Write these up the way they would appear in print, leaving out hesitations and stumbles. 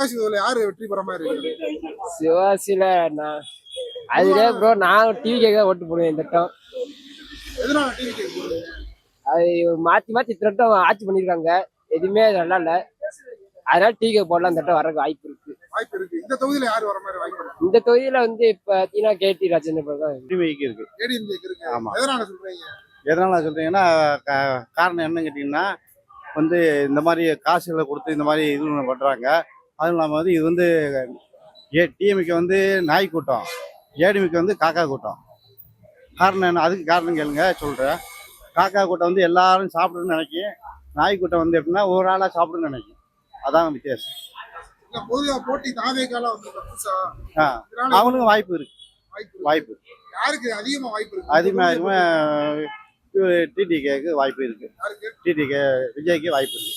இதுல யாரு வெற்றி பெற மாதிரி இருக்கு? சிவாசில நான் அதுல ப்ரோ நான் டிவி கேட்க ஓட்டு போடுவேன் இந்த வட்டம். எதனால டிவி கேட்க? அது மாத்தி மாத்தி திட்டம் ஆட்சி பண்ணிருக்காங்க, எதுவுமே நல்லா இல்ல. அதனால டிவி போடலாம் இந்த வட்டம் வர்றதுக்கு வாய்ப்பு இருக்கு. வாய்ப்பு இருக்கு. இந்த தொகுதியில யாரு வர மாதிரி வாய்ப்பு இருக்கு? இந்த தொகுதியில வந்து இப்ப பாத்தீங்கன்னா கேடி ராஜேந்திர தான் டிவிக்கு இருக்கு. ஏடிஎம்கேக்கு இருக்கு. ஆமா. எதனால சொல்றீங்க? எதனால சொல்றீங்கன்னா காரணம் என்னன்னு கேட்டீங்கன்னா வந்து இந்த மாதிரி காசுகளை கொடுத்து இந்த மாதிரி இது பண்றாங்க. அதுவும் இல்லாமல் வந்து இது வந்து டிஎம்கே வந்து நாய் கூட்டம், ஏடிஎம்கே வந்து காக்கா கூட்டம். காரணம் என்ன? அதுக்கு காரணம் கேளுங்க சொல்றேன். காக்கா கூட்டம் வந்து எல்லாரும் சாப்பிடுன்னு நினைக்கும், நாய் கூட்டம் வந்து எப்படின்னா ஒரு ஆளா சாப்பிடுன்னு நினைக்கும். அதான் வித்தியாசம். பொதுவா போட்டி தாவேகால வந்து புதுசா அவனுக்கு வாய்ப்பு இருக்கு. வாய்ப்பு யாருக்கு அதிகமா வாய்ப்பு இருக்கு? அதிகமா டிடிகேக்கு வாய்ப்பு இருக்கு. டிடிகே விஜய்க்கு வாய்ப்பு இருக்கு.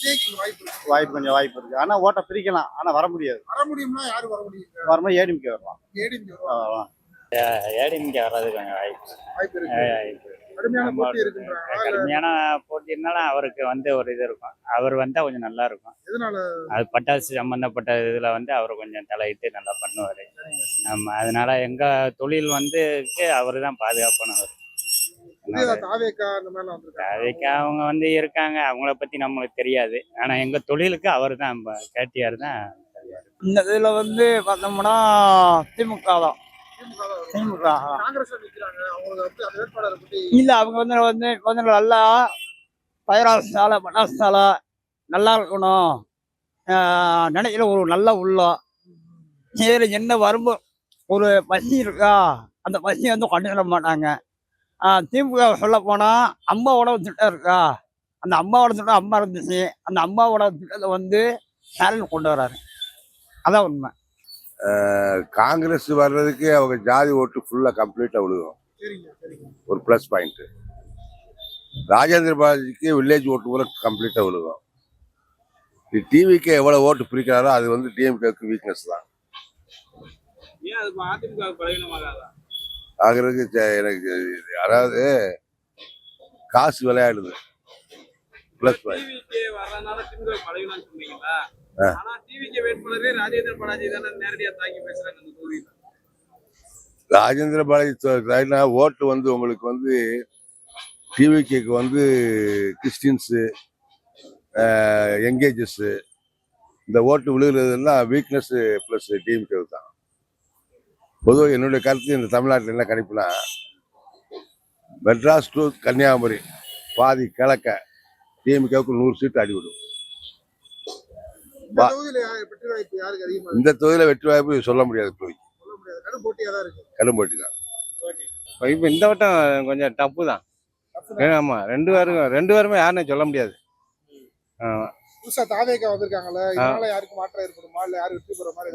வாய்ப்பு கொஞ்சம் வாய்ப்பு இருக்கு. ஆனா ஓட்டை பிரிக்கலாம், ஆனா வர முடியாது. வர முடியும்னா யாரு வர முடியும்? வரமா ஏடிஎம்கே வரலாம். ஏடிஎம்கே வர்றது கொஞ்சம் வாய்ப்பு இருக்கு. கடுமையான போட்டி இருந்தாலும் அவருக்கு வந்து ஒரு இது இருக்கும். அவர் வந்தா கொஞ்சம் நல்லா இருக்கும். அது பட்டாசு சம்பந்தப்பட்ட இதுல வந்து அவர் கொஞ்சம் தலையிட்டு நல்லா பண்ணுவாரு. ஆமா, அதனால எங்க தொழில் வந்து அவரு தான் பாதுகாப்பானவர். அவங்க வந்து இருக்காங்க, அவங்கள பத்தி நம்மளுக்கு தெரியாது. ஆனா எங்க தொழிலுக்கு அவர் தான், கேடிஆர் தான். இந்த இதுல வந்து பார்த்தோம்னா திமுக தான். இல்ல அவங்க வந்து நல்லா பயிராசாலை பட்டாசாலை நல்லா இருக்கணும் நினைக்கிற ஒரு நல்ல உள்ளம். இதில் என்ன வரும்போ ஒரு பசி இருக்கா, அந்த பசியை வந்து கொண்டு வர மாட்டாங்க. திமுக சொல்ல போனால் அம்மாவோட திட்டம் இருக்கா, அந்த அம்மாவோட திட்டம் அம்மா இருந்துச்சு, அந்த அம்மாவோட திட்டத்தை வந்து ஸ்டாலின் கொண்டு வர்றாரு. அதான் உண்மை. காங்கிரஸ் வர்றதுக்கு அவங்க ஜாதி ஓட்டு ஃபுல்லாக கம்ப்ளீட்டாக விழுகும். ஒரு ப்ளஸ் பாயிண்ட். ராஜேந்திர பாலாஜிக்கு வில்லேஜ் ஓட்டு கூட கம்ப்ளீட்டாக விழுகும். டிவிக்கு எவ்வளோ ஓட்டு பிரிக்கிறாரோ அது வந்து டிஎம்கேக்கு வீக்னஸ் தான். ஆகிறதுக்கு எனக்கு அதாவது காசு விளையாடுது ப்ளஸ் பாயிண்ட். ராஜேந்திர பாலாஜி ஓட்டு வந்து உங்களுக்கு வந்து டிவிக்கு வந்து கிறிஸ்டின்ஸு எங்கேஜஸ் இந்த ஓட்டு விழுகிறதுலாம் வீக்னஸ் ப்ளஸ் டிஎம்கே தான். பொதுவாக என்னுடைய கருத்து இந்த தமிழ்நாட்டில் என்ன கணிப்புனா மெட்ராஸ் டு கன்னியாகுமரி பாதி கிழக்க டிஎம்கேவுக்கு 100 சீட்டு அடிவிடும். இந்த தொகுதியில வெற்றி வாய்ப்பு சொல்ல முடியாது. கடும் போட்டி தான். இப்போ இந்த வட்டம் கொஞ்சம் டப்பு தான். ஆமா, ரெண்டு பேருமே யாருன்னு சொல்ல முடியாது. புதுசா தாவேகா வந்திருக்காங்கல்ல, இதனால யாருக்கு மாற்றம் ஏற்படுமா இல்ல யாரு வெற்றி பெற மாதிரி?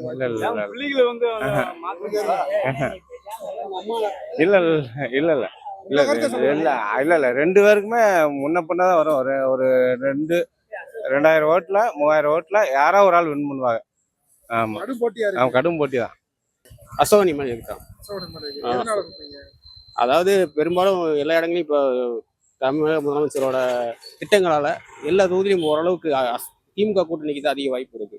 இல்ல ரெண்டு பேருக்குமே முன்ன பின்னதான் வரும். ஒரு 2000 ஓட்டுல 3000 ஓட்டுல யாரோ ஒரு ஆள் வின் பண்ணுவாங்க. ஆமா, கடும் போட்டி தான். அசோகனி மாதிரி இருக்கான். அதாவது பெரும்பாலும் எல்லா இடங்களையும் இப்போ தமிழக முதலமைச்சரோட திட்டங்களால எல்லா தொகுதியிலும் ஓரளவுக்கு திமுக கூட்டணிக்கு தான் அதிக வாய்ப்பு இருக்கு.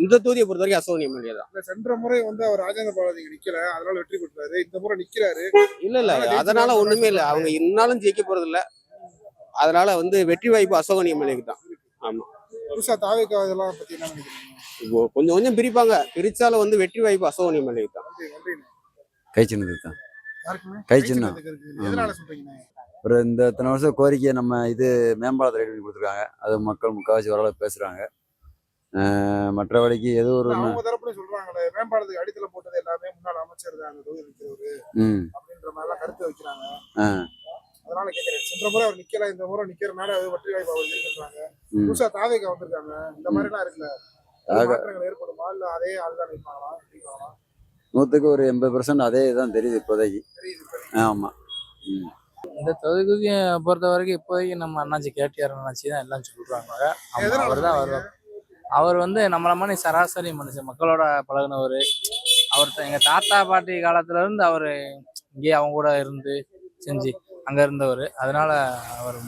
இந்த தொகுதியை பொறுத்த வரைக்கும் அசோகனி எம்எல்ஏ தான். சென்ற முறை வந்து அவர் ராஜேந்திர பாலாஜி நிக்கல, அதனால வெற்றி பெற்றாரு. இந்த முறை நிக்கிறாரு. இல்ல அதனால ஒண்ணுமே இல்லை. அவங்க இன்னாலும் ஜெயிக்க போறது இல்ல. அதனால வந்து வெற்றி வாய்ப்பு அசோகனி எம்எல்ஏக்கு தான். ஆமா, புதுசா தாவேகா இதெல்லாம் பத்தி என்ன நினைக்கிறீங்க? கொஞ்சம் கொஞ்சம் பிரிப்பாங்க, பிரிச்சாலும் வந்து வெற்றி வாய்ப்பு அசோகனி எம்எல்ஏக்கு தான். கை சின்னது தான். கை சின்னம். ஒரு இந்த இத்தனை வருஷம் கோரிக்கையை நம்ம இது மேம்பாலத்தை ரெடி பண்ணி கொடுத்துருக்காங்க. அது மக்கள் முக்கால்வாசி ஓரளவு பேசுறாங்க. மற்றபடிக்கு ஏதோ ஒரு சொல்றாங்களே மேம்பாலத்துக்கு அடித்தள போட்டது எல்லாமே முன்னாள் அமைச்சர் தான் அந்த தொகுதியில் இருக்கிறவரு அப்படின்ற மாதிரி கருத்து வைக்கிறாங்க. அதனால கேட்கிறேன், சென்ற முறை அவர் நிக்கல, இந்த முறை நிக்கிறதுனால அது வெற்றி வாய்ப்பு அவர் சொல்றாங்க. புதுசா தாவேகா வந்திருக்காங்க, இந்த மாதிரி எல்லாம் இருக்குல்ல, மாற்றங்கள் ஏற்படுமா இல்ல அதே ஆள்தான் நிற்பாங்களா? 100க்கு ஒரு 80% அதே தான் தெரியுது இப்போதைக்கு. ஆமா, இந்த தொகுதியை பொறுத்த வரைக்கும் இப்போதைக்கு நம்ம அண்ணாச்சி கேடிஆர் அண்ணாச்சி தான் எல்லாம் சொல்றாங்க. அவர் தான் வருவார். அவர் வந்து நம்மள மாதிரி சராசரி மனுஷன், மக்களோட பழகுனவர். அவர் எங்க தாத்தா பாட்டி காலத்துல இருந்து அவரு இங்கே அவங்க கூட இருந்து செஞ்சு அங்க இருந்தவர். அதனால அவர்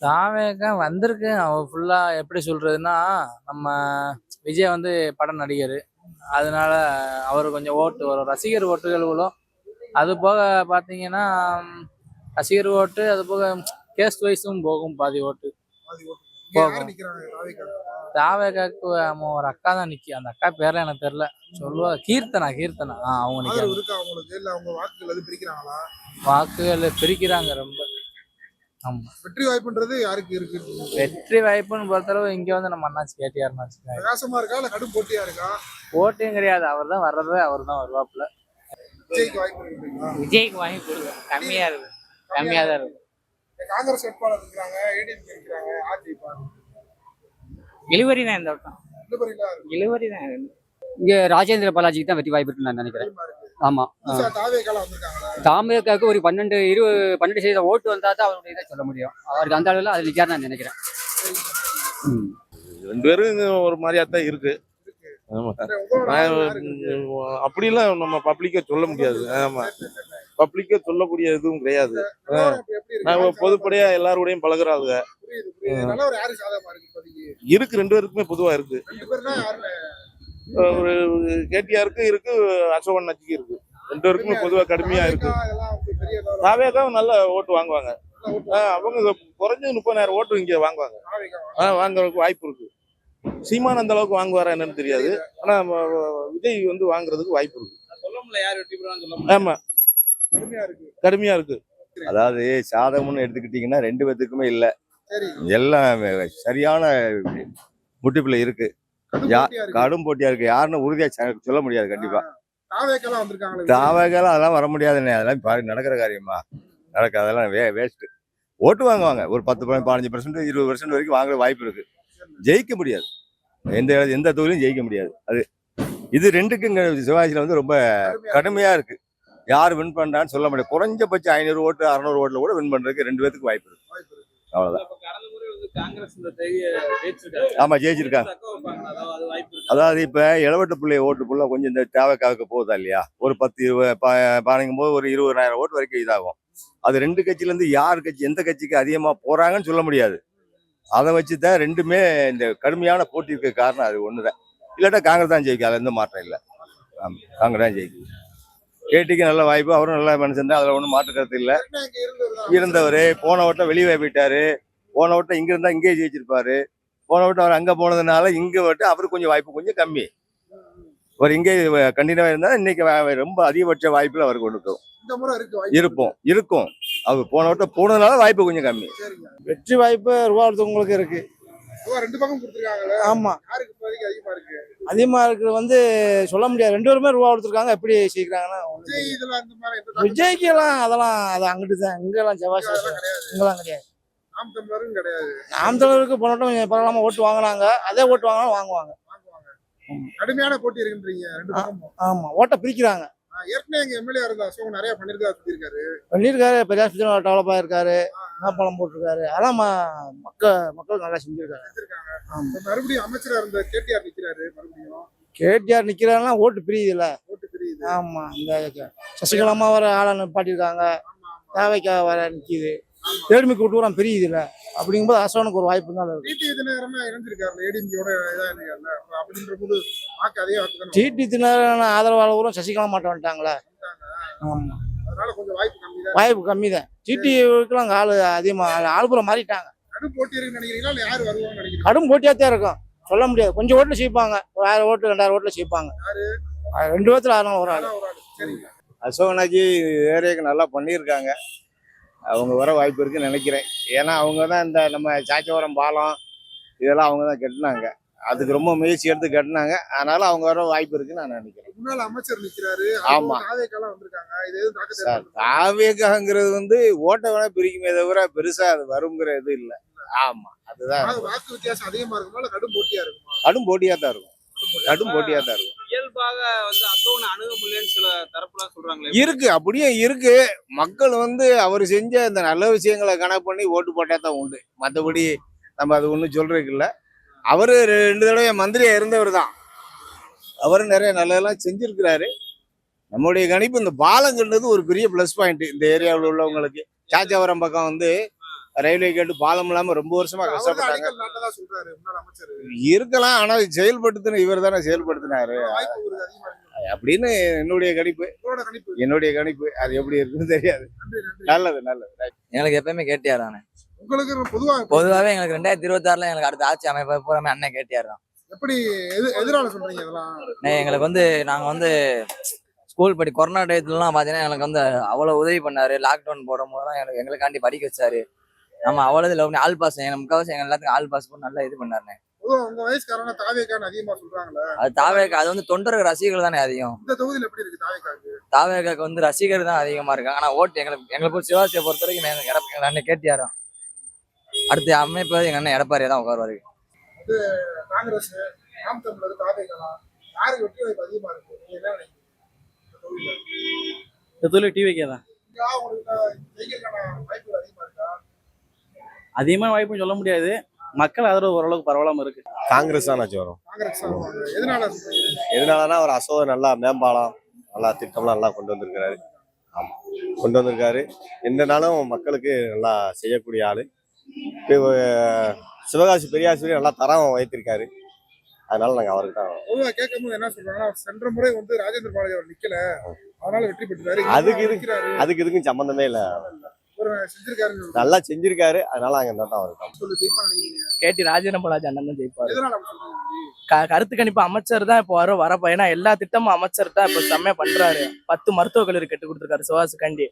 தாவேக்கா வந்திருக்கு. அவ ஃபுல்லா எப்படி சொல்றதுன்னா, நம்ம விஜய் வந்து படம் நடிகர். அதனால அவர் கொஞ்சம் ஓட்டு வரும், ரசிகர் ஓட்டுகள் விழும். அது போக பார்த்தீங்கன்னா ரசிகர் ஓட்டு, அது போக கேஸ்ட் வைஸும் போகும் பாதி ஓட்டு பாதி ஓட்டு. இங்க யாரு போகும். நிக்கிறாங்க தாவேக்காக்கு? தாவேக்காக்கு ஒரு அக்கா தான் நிக்கி. அந்த அக்கா பேர்லாம் எனக்கு தெரியல. சொல்லுவா கீர்த்தனா அவங்க ஆதரவு நிக்காங்க. இருக்கா அவங்களுக்கு? இல்ல அவங்க வாக்குகள் எதுவும் பிரிக்கிறாங்களா? வாக்குகள் பிரிக்கிறாங்க ரொம்ப. ஆமா, வெற்றி வாய்ப்புன்றது யாருக்கு இருக்கு? வெற்றி வாய்ப்புன்னு பொறுத்தளவு இங்க வந்து நம்ம அண்ணாச்சி கேட்டியாருன்னு வச்சுக்கோங்க. பிரகாசமா இருக்கா இல்ல கடும் போட்டியா இருக்கா? ஓட்டையும் கிடையாது, அவர் தான் வர்றது, அவர் தான் வருவாப்புல. விஜய்க்கு வாய்ப்பு இருக்குங்களா? விஜய்க்கு வாங்கி கொடுங்க, கம்மியா இருக்கு, கம்மியா தான் இருக்கு. காங்கிரஸ் வேட்பாளர் இருக்கிறாங்க, ஏடிஎம்கே இருக்கிறாங்க, அதிமுக இழுவரி தான் இந்த வட்டம், இழுபறியில இருக்கு. இழுவரி தான். இங்க ராஜேந்திர பாலாஜிக்கு தான் வெற்றி வாய்ப்பு இருக்குன்னு நான் நினைக்கிறேன். அதிகமா இருக்கு. ஆமா. புதுசா தாவேக்கால வந்திருக்காங்களா? தாமரைக்காக்கு ஒரு 12% ஓட்டு வந்தா தான் அவருடைய இதை சொல்ல முடியும். அவருக்கு அந்த அளவுல அது நிக்காரு நான் நினைக்கிறேன். ரெண்டு பேரும் ஒரு மாதிரியா தான் இருக்கு. ஆமா. உங்களோட ஆதரவு யாருக்கு? அப்படிலாம் நம்ம பப்ளிக்கா சொல்ல முடியாது. ஆமா, பப்ளிக்கா சொல்லக்கூடிய எதுவும் கிடையாது. நிலவரம் இப்ப எப்படி இருக்கு? நாங்க யாருக்கு பொதுப்படையா எல்லாரோடையும் பழகுறாங்க. புரியுது, புரியுது. நிலவரம் யாருக்கு சாதகமா இருக்கு இப்போதைக்கு? இருக்கு, ரெண்டு பேருக்குமே பொதுவா இருக்கு. ரெண்டு பேர்னா யாருன்னு ஒரு கேடிஆருக்கு இருக்கு, அசோகன் நச்சிக்கு இருக்கு. ரெண்டு பேருக்குமே பொதுவா கடுமையா இருக்கு. தாவேக்கா இதெல்லாம் வந்து பெரிய level தாவேக்காவும் நல்ல ஓட்டு வாங்குவாங்க. நல்ல ஓட்டு அவங்க குறைஞ்சது 30,000 ஓட்டு இங்க வாங்குவாங்க. தாவேக்கா வாங்குறதுக்கு வாய்ப்பு இருக்கு. சீமான் அந்த அளவுக்கு வாங்குவாரா என்னன்னு தெரியாது. ஆனா விஜய் வந்து வாங்குறதுக்கு வாய்ப்பு இருக்கு. ஆமா, கடுமையா இருக்கு. கடுமையா இருக்கு. அதாவது சாதகம்னு எடுத்துக்கிட்டீங்கன்னா ரெண்டு பேத்துக்குமே இல்லை, சரி, எல்லாம் சரியான முட்டிப்புல இருக்கு. கடும் யா போட்டியா இருக்கு. கடும் போட்டியா இருக்கு. யாருன்னு உறுதியா சொல்ல முடியாது. கண்டிப்பா தாவேக்கெல்லாம் வந்திருக்காங்களே. தாவகெல்லாம் அதெல்லாம் வர முடியாதுண்ணே. அதெல்லாம் நடக்கிற காரியமா? நடக்க அதெல்லாம் வேஸ்ட். ஓட்டு வாங்குவாங்க ஒரு 10-15%, 20% வரைக்கும் வாங்குற வாய்ப்பு இருக்கு. ஜெயிக்க முடியாது. எந்த தொகுதியிலும் ஜெயிக்க முடியாது. அது இது ரெண்டுக்கும் சிவாஜியில் வந்து ரொம்ப கடுமையா இருக்கு. யார் வின் பண்றான்னு சொல்ல முடியாது. குறைஞ்சபட்சம் 500 ஓட்டு 600 ஓட்டுல கூட வின் பண்றதுக்கு ரெண்டு பேத்துக்கு வாய்ப்பு இருக்கு. அவ்வளவுதான். ஆமா, ஜெயிச்சிருக்காங்க. அதாவது இப்ப இளவட்ட பிள்ளை ஓட்டு புள்ள கொஞ்சம் இந்த தேவைக்காக போகுதா இல்லையா, ஒரு 10-15 போது ஒரு 20,000 ஓட்டு வரைக்கும் இதாகும். அது ரெண்டு கட்சியில இருந்து யார் கட்சி எந்த கட்சிக்கு அதிகமா போறாங்கன்னு சொல்ல முடியாது. அதை வச்சுதான் ரெண்டுமே இந்த கடுமையான போட்டி இருக்க காரணம் அது ஒண்ணுதான். இல்லாட்டா காங்கிரஸ் தான் ஜெயிக்கும், அதுல எந்த மாற்றம் இல்லை. ஆமா, காங்கிரஸ் தான் ஜெயிக்கும். கேட்டிக்கு நல்ல வாய்ப்பு, அவரும் நல்ல மனுஷன் தான், அதுல ஒன்றும் மாற்று கருத்து இல்லை. இருந்தவர் போன வட்டம் வெளியே போயிட்டாரு. போன வட்டம் இங்க இருந்தா இங்கே ஜெயிச்சிருப்பாரு. போன வட்டம் அவர் அங்க போனதுனால இங்க வட்டம் அவருக்கு கொஞ்சம் வாய்ப்பு கொஞ்சம் கம்மி. அவர் இங்கே கண்டினியூவா இருந்தா இன்னைக்கு ரொம்ப அதிகபட்ச வாய்ப்புல அவருக்கு கொடுக்கும். இந்த முறை இருக்கு வாய்ப்பு. இருக்கும். அவர் போன வட்டம் போனதுனால வாய்ப்பு கொஞ்சம் கம்மி. சரிங்க. வெற்றி வாய்ப்பு ரூபா ஒருத்தவங்களுக்கு இருக்கு. அதான் ரெண்டு பக்கம் கொடுத்துருக்காங்களே. ஆமா, யாருக்கு இப்போதைக்கு அதிகமா இருக்கு? அதிகமா இருக்கிறது வந்து சொல்ல முடியாது. ரெண்டு பேருமே ரூபா கொடுத்துருக்காங்க. எப்படி செய்கிறாங்கன்னா விஜய் இதெல்லாம் இந்த மாதிரி எந்த தாக்கம் விஜய்க்கு எல்லாம் அதெல்லாம் அது அங்கிட்டு தான், இங்கெல்லாம் செவ்வாய் கிடையாது. இங்கெல்லாம் கிடையாது. நாம் தமிழரும் கிடையாது. நாம் தமிழருக்கு போனட்டும் பரவாயில்லாம ஓட்டு வாங்கினாங்க. அதே ஓட்டு வாங்கினாலும் வாங்குவாங்க. கடுமையான போட்டி இருக்குன்றீங்க ரெண்டு பக்கமும். ஆமா, ஓட்டை பிரிக்கிறாங்க. ஏற்கனவே எங்க எம்எல்ஏ இருந்தா அசோக் நிறைய பண்ணிருக்கா சொல்லியிருக்காரு. பண்ணியிருக்காரு. பெரியாஸ்பத்திரி டெவலப் ஆயிருக்காரு. பழம் போட்டிருக்காரு. அதெல்லாம் மக்கள் நல்லா செஞ்சிருக்காரு. இப்ப மறுபடியும் அமைச்சரா இருந்த கேடிஆர் நிக்கிறாரு. மறுபடியும் கேடிஆர் நிக்கிறாருன்னா ஓட்டு பிரியுது இல்ல. ஓட்டு தெரியுது. ஆமா, இந்த சசிகலாமா வர ஆளை நிப்பாட்டியிருக்காங்க. தேவைக்கா வர நிக்குது. தேர்மிக்கு விட்டு பிரியுது இல்ல. அப்படிங்கும்போது அசோனுக்கு ஒரு வாய்ப்பு தான் இருக்கு. டிடி தினகரமா இணைஞ்சிருக்காரு. ஏடிஎம்கேயோட இதா இருக்காருல்ல. அப்படின்ற போது வாக்கு அதே வாக்கு தானே. டிடி தினகரன் ஆதரவாளர்களும் சசிகலா மாட்ட வந்துட்டாங்களே. ஆமா, அதனால கொஞ்சம் வாய்ப்பு கம்மி தான். வாய்ப்பு கம்மி தான். டிடிக்குலாம் ஆளு அதிகமா ஆளுபுறம் மாறிட்டாங்க. கடும் போட்டி இருக்குன்னு நினைக்கிறீங்களா இல்ல யாரு வருவாங்கன்னு நினைக்கிறீங்க? கடும் போட்டியா தான் இருக்கும். சொல்ல முடியாது. கொஞ்சம் ஓட்டுல ஜெயிப்பாங்க. ஒரு 1000 ஓட்டு 2000 ஓட்டுல ஜெயிப்பாங்க. ரெண்டு பேர்த்துல ஆனாலும் ஒரு ஆள். சரிங்க. அசோகனாஜி ஏரியாவுக்கு நல்லா பண்ணியிருக்காங்க. அவங்க வர வாய்ப்பு இருக்குன்னு நினைக்கிறேன். ஏன்னா அவங்க தான் இந்த நம்ம சாச்சவரம் பாலம் இதெல்லாம் அவங்க தான் கட்டினாங்க. அதுக்கு ரொம்ப முயற்சி எடுத்து கட்டினாங்க. அதனால அவங்க வர வாய்ப்பு இருக்குன்னு நான் நினைக்கிறேன். முன்னாள் அமைச்சர் நிக்கிறாரு. ஆமா. தாவேக்காலாம் வந்திருக்காங்க. இது எதுவும் தாக்கத்தை சார், தாவேக்காங்கிறது வந்து ஓட்டை வேணா பிரிக்குமே தவிர பெருசா அது வருங்கிற இது இல்லை. ஆமா, அதுதான் வாக்கு வித்தியாசம் அதிகமா இருக்குமா கடும் போட்டியா இருக்குமா? கடும் போட்டியா தான் இருக்கும். கடும் போட்டியா தான் இருக்கும். இயல்பாக வந்து அசோகனை அணுக முடியலன்னு சில தரப்புலாம் சொல்றாங்களே. இருக்கு, அப்படியே இருக்கு. மக்கள் வந்து அவர் செஞ்ச இந்த நல்ல விஷயங்களை கணக்கு பண்ணி ஓட்டு போட்டா தான் உண்டு. மற்றபடி நம்ம அது ஒன்றும் சொல்றதுக்கு இல்லை. அவரு 2 தடவை மந்திரியா இருந்தவர் தான். அவரு நிறைய நல்லதெல்லாம் செஞ்சிருக்கிறாரு. நம்முடைய கணிப்பு இந்த பாலம் கண்டது ஒரு பெரிய ப்ளஸ் பாயிண்ட் இந்த ஏரியாவில் உள்ளவங்களுக்கு. சாச்சாவரம் பக்கம் வந்து ரயில்வே கேட்டு பாலம் இல்லாம ரொம்ப வருஷமா அவர்தான் கஷ்டப்பட்டாங்க. அடிக்கல் நாட்டதா சொல்றாரு முன்னாள் அமைச்சர். இருக்கலாம், ஆனா செயல்படுத்தின இவர் தானே செயல்படுத்தினாரு வாய்ப்பு இவருக்கு அதிகமா இருக்கு. அப்படின்னு என்னுடைய கணிப்பு. உங்களோட கணிப்பு. என்னுடைய கணிப்பு அது எப்படி இருக்குன்னு தெரியாது. நன்றி நன்றி. நல்லது நல்லது. எங்களுக்கு எப்பயுமே கேட்டியார் தானே. உங்களுக்கு பொதுவா பொதுவாகவே எங்களுக்கு 2026 எங்களுக்கு அடுத்த ஆட்சி அமைப்பு பூராமே அண்ணன் கேட்டியார் தான். எப்படி எதிரால சொல்றீங்க இதெல்லாம்? எங்களுக்கு வந்து நாங்கள் வந்து ஸ்கூல் கொரோனா டயத்துலலாம் பார்த்தீங்கன்னா எனக்கு வந்து அவ்வளோ உதவி பண்ணாரு. லாக்டவுன் போடும் போதெல்லாம் எங்களுக்காண்டி படிக்க வச்சாரு. நம்ம அவ்வளோ இதில் ஆல் பாஸ் முக்கால்வாசி எங்கள் எல்லாத்துக்கும் ஆல் பாஸ் போட்டு நல்லா இது பண்ணாருண்ணே. பொதுவா உங்க வயசுக்காரங்க தாவேக்கான்னு அதிகமா சொல்றாங்களே, அது தாவேக்கா அது வந்து தொண்டர்கள் ரசிகர்கள் தானே அதிகம். இந்த தொகுதியில் எப்படி இருக்கு தாவேக்காக்கு? தாவேக்காக்கு வந்து ரசிகர் தான் அதிகமாக இருக்காங்க. ஆனால் ஓட்டு எங்களுக்கு சிவாசியை பொறுத்த வரைக்கும் எங்கள் அண்ணன் கேட்டியாரும். அடுத்த அமைப்பு எங்கள் அண்ணன் எடப்பாடியே தான் உட்காருவாரு. காங்கிரஸ், நாம் தமிழர், தாவேக்கா யாருக்கு வெற்றி வாய்ப்பு அதிகமா இருக்கு? நீங்க என்ன நினைக்கிறீங்க இந்த தொகுதியில? இந்த தொழில் டிவிக்கே தான் இங்க உங்களுக்கு ஜெயிக்கிறதுக்கான வாய்ப்புகள் அதிகமா இருக்கா? அதிகமாக வாய்ப்புன்னு சொல்ல முடியாது. மக்கள் ஆதரவு ஓரளவுக்கு பரவலாம இருக்கு. காங்கிரஸ் தான் வரும். காங்கிரஸ் தான் வருவாங்க. எதனால சொல்றீங்க? எதனாலனா ஒரு அசோகர் நல்லா மேம்பாலம் நல்லா திட்டம்லாம் நல்லா கொண்டு வந்திருக்கிறாரு. ஆமாம், கொண்டு வந்திருக்காரு. எந்த நாளும் மக்களுக்கு நல்லா செய்யக்கூடிய ஆள். இப்போ சிவகாசி பெரியாசிரியர் நல்லா தரம் வைத்திருக்காரு. அதனால நாங்கள் அவருக்கு தான். பொதுவா கேட்கும்போது என்ன சொல்றாங்கன்னா, சென்ற முறை வந்து ராஜேந்திர பாலாஜி அவர் நிக்கல, அதனால வெற்றி பெற்றாரு. அதுக்கு இதுக்கும் சம்பந்தமே இல்லை. செஞ்சிருக்காரு, நல்லா செஞ்சிருக்காரு. அதனால நாங்கள் இந்த தான் அவருக்கு தான். சொல்லி ஜெயிப்பா நினைக்கிறீங்க? கேட்டி ராஜேந்திர பாலாஜி அண்ணன் தான் ஜெயிப்பாரு. எதனால அப்படி சொல்றீங்க? கருத்து கணிப்பு அமைச்சர் தான் இப்போ வரப்போ. ஏன்னா எல்லா திட்டமும் அமைச்சர் தான் இப்போ செம்மையா பண்றாரு. 10 மருத்துவக் கல்லூரி கட்டி கொடுத்துருக்காரு சிவாசுக்காண்டி.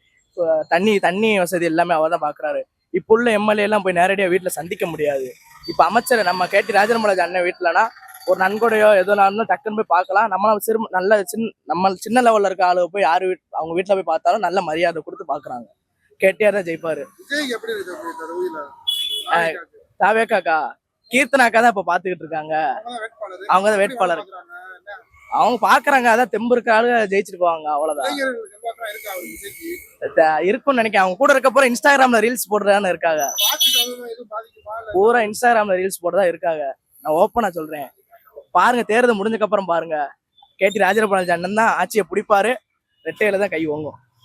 தண்ணி வசதி எல்லாமே அவர் தான் பாக்குறாரு. இப்போ உள்ள எம்எல்ஏ எல்லாம் போய் நேரடியாக வீட்டுல சந்திக்க முடியாது. இப்போ அமைச்சர் நம்ம கேட்டி ராஜேந்திர பாலாஜி அண்ணன் வீட்டுலனா ஒரு நன்கொடையோ எதுனாலும் டக்குன்னு போய் பார்க்கலாம். நல்ல நம்ம சின்ன லெவல்ல இருக்க ஆளு போய் அவங்க வீட்டுல போய் பார்த்தாலும் நல்ல மரியாதை கொடுத்து பாக்குறாங்க. கேட்டியார் தான் ஜெயிப்பாரு. விஜய்க்கு எப்படி இருக்கு இந்த தொகுதியில? தாவேக்காக்கா கீர்த்தனாக்கா தான் இப்ப பாத்துக்கிட்டு இருக்காங்க. அவங்க தான் வேட்பாளர். அவங்க பாக்குறாங்க, அதான் தெம்பு இருக்க ஆளு ஜெயிச்சிட்டு போவாங்க. அவ்வளவுதான் இருக்கும்னு நினைக்கிறேன். அவங்க கூட இருக்க போற இன்ஸ்டாகிராம்ல ரீல்ஸ் போடுறதான்னு இருக்காங்க. பூரா இன்ஸ்டாகிராம்ல ரீல்ஸ் போடுறதா இருக்காங்க. நான் ஓப்பனா சொல்றேன். பாருங்க, தேர்தல் முடிஞ்சதுக்கு அப்புறம் பாருங்க. கேட்டி ராஜேந்திர பாலாஜி அண்ணன் தான் ஆட்சியை பிடிப்பாரு. ரெட்டையில தான் கை ஓங்கும்.